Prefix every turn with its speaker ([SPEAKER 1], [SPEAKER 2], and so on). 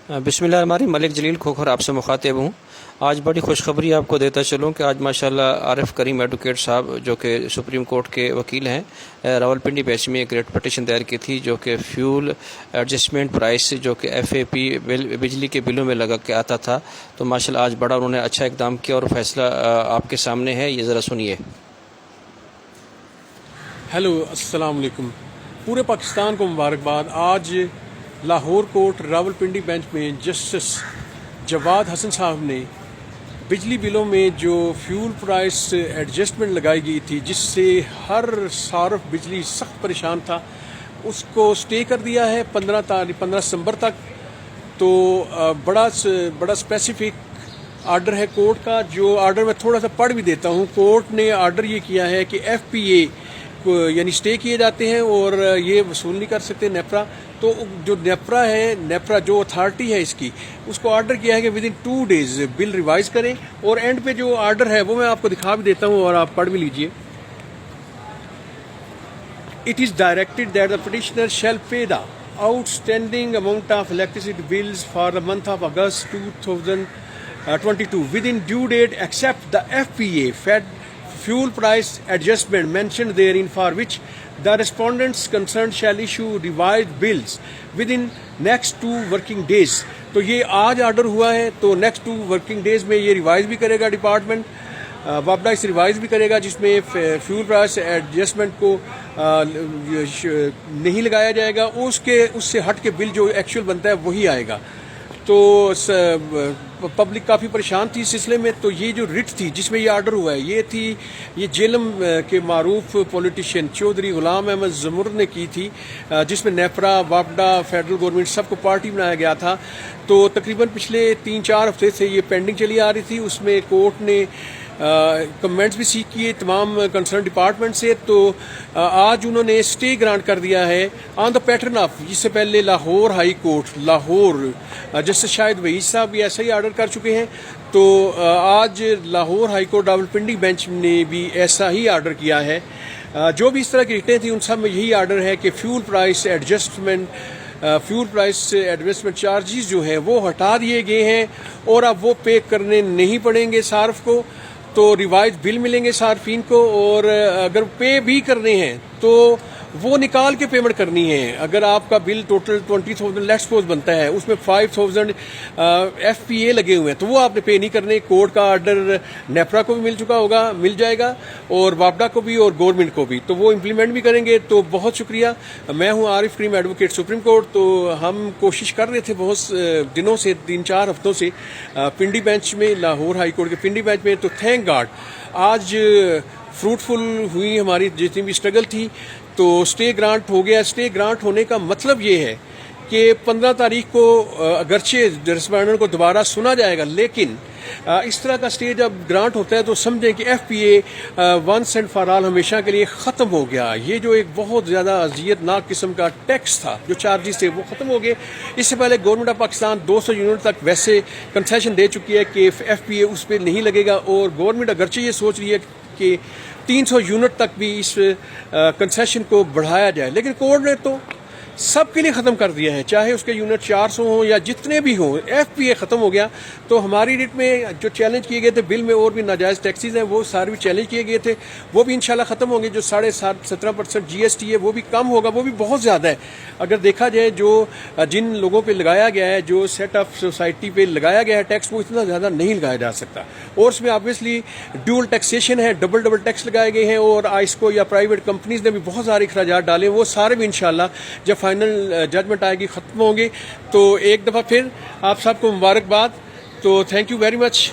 [SPEAKER 1] बिस्मिल्लाह। हमारी मलिक जलील खोखर आपसे मुखातिब हूँ। आज बड़ी खुशखबरी आपको देता चलूँ कि आज माशाल्लाह आरिफ करीम एडवोकेट साहब जो कि सुप्रीम कोर्ट के वकील हैं, रावलपिंडी बेंच में एक रेट पटिशन दायर की थी जो कि फ्यूल एडजस्टमेंट प्राइस जो कि FAP बिजली के बिलों में लगा के आता था, तो माशाल्लाह आज बड़ा उन्होंने अच्छा इकदाम किया और फैसला आपके सामने है, ये ज़रा सुनिए।
[SPEAKER 2] हेलो, अस्सलाम वालेकुम। पूरे पाकिस्तान को मुबारकबाद। आज लाहौर कोर्ट रावलपिंडी बेंच में जस्टिस जवाद हसन साहब ने बिजली बिलों में जो फ्यूल प्राइस एडजस्टमेंट लगाई गई थी, जिससे हर सार्फ बिजली सख्त परेशान था, उसको स्टे कर दिया है 15 सितंबर तक। तो बड़ा स्पेसिफिक आर्डर है कोर्ट का, जो आर्डर मैं थोड़ा सा पढ़ भी देता हूँ। कोर्ट ने आर्डर ये किया है कि FPA यानी स्टे किए जाते हैं और ये वसूल नहीं कर सकते नेपरा। तो जो नेपरा जो अथॉरिटी है इसकी, उसको आर्डर किया है कि with in 2 days bill revise करें। और एंड पे जो आर्डर है वो मैं आपको दिखा भी देता हूँ और आप पढ़ भी लीजिए। It is directed that the petitioner shall pay the outstanding amount of electricity bills for the month of August 2022 within due date, except the FPA fuel price adjustment mentioned therein, for which the respondents concerned shall issue revised bills within next 2 working days. तो ये आज order हुआ है, तो next 2 working days में ये revise भी करेगा डिपार्टमेंट, वापडा इसे रिवाइज भी करेगा, जिसमें फ्यूल प्राइस एडजस्टमेंट को नहीं लगाया जाएगा। उससे हट के बिल जो एक्चुअल बनता है वही आएगा। तो पब्लिक काफ़ी परेशान थी इस सिलसिले में। तो ये जो रिट थी जिसमें ये आर्डर हुआ है, ये जेलम के मारूफ पॉलिटिशियन चौधरी गुलाम अहमद जमुर ने की थी, जिसमें नेपरा, वापडा, फेडरल गवर्नमेंट सबको पार्टी बनाया गया था। तो तकरीबन पिछले 3-4 हफ्ते से ये पेंडिंग चली आ रही थी। उसमें कोर्ट ने कमेंट्स भी सीख किए तमाम कंसर्न डिपार्टमेंट से। तो आज उन्होंने स्टे ग्रांट कर दिया है ऑन द पैटर्न ऑफ, जिससे पहले Lahore high court Lahore justice Shahid Waheed साहब भी ऐसा ही आर्डर कर चुके हैं। तो आज Lahore high court Rawalpindi bench ने भी ऐसा ही आर्डर किया है। जो भी इस तरह की रिटें थी उन सब में यही आर्डर है कि फ्यूल प्राइस एडजस्टमेंट चार्जेस जो है वो हटा दिए गए हैं और अब वो पे करने नहीं पड़ेंगे सार्फ को। तो रिवाइज बिल मिलेंगे सार्फिन को, और अगर पे भी करने हैं तो वो निकाल के पेमेंट करनी है। अगर आपका बिल टोटल 20,000 लेट्स सपोज बनता है, उसमें 5,000 FPA लगे हुए हैं, तो वो आपने पे नहीं करने। कोर्ट का आर्डर नेपरा को भी मिल जाएगा और वापडा को भी और गवर्नमेंट को भी, तो वो इम्प्लीमेंट भी करेंगे। तो बहुत शुक्रिया। मैं हूँ आरिफ करीम एडवोकेट सुप्रीम कोर्ट। तो हम कोशिश कर रहे थे बहुत दिनों से, 3-4 हफ्तों से पिंडी बेंच में, लाहौर हाई कोर्ट के पिंडी बेंच में। तो थैंक गॉड आज फ्रूटफुल हुई हमारी जितनी भी स्ट्रगल थी। तो स्टे ग्रांट हो गया। स्टे ग्रांट होने का मतलब ये है कि 15 तारीख को अगरचे रिस्पोंडेंट को दोबारा सुना जाएगा, लेकिन इस तरह का स्टे जब ग्रांट होता है तो समझें कि FPA once and for all हमेशा के लिए ख़त्म हो गया। ये जो एक बहुत ज़्यादा अजियतनाक किस्म का टैक्स था, जो चार्जेस थे, वो ख़त्म हो गए। इससे पहले गवर्नमेंट ऑफ पाकिस्तान 200 यूनिट तक वैसे कंसेशन दे चुकी है कि FPA उस पर नहीं लगेगा, और गवर्नमेंट अगरचे ये सोच रही है कि 300 यूनिट तक भी इस कंसेशन को बढ़ाया जाए, लेकिन कोर्ट ने तो सबके लिए ख़त्म कर दिया है, चाहे उसके यूनिट 400 हों या जितने भी हों। FPA ख़त्म हो गया। तो हमारी रिट में जो चैलेंज किए गए थे बिल में, और भी नाजायज़ टैक्सेस हैं, वो सारे भी चैलेंज किए गए थे, वो भी इंशाल्लाह ख़त्म होंगे। जो 17.5% GST है वो भी कम होगा, वो भी बहुत ज़्यादा है। अगर देखा जाए जो जिन लोगों पर लगाया गया है, जो सेट ऑफ सोसाइटी पे लगाया गया है टैक्स, वो इतना ज़्यादा नहीं लगाया जा सकता। और उसमें ऑब्वियसली ड्यूल टैक्सेशन है, डबल टैक्स लगाए गए हैं, और आइस्को या प्राइवेट कंपनीज ने भी बहुत सारे अखराजात डाले, वो सारे भी इंशाल्लाह जब फाइनल जजमेंट आएगी ख़त्म होंगे। तो एक दफ़ा फिर आप सबको मुबारकबाद। तो थैंक यू वेरी मच।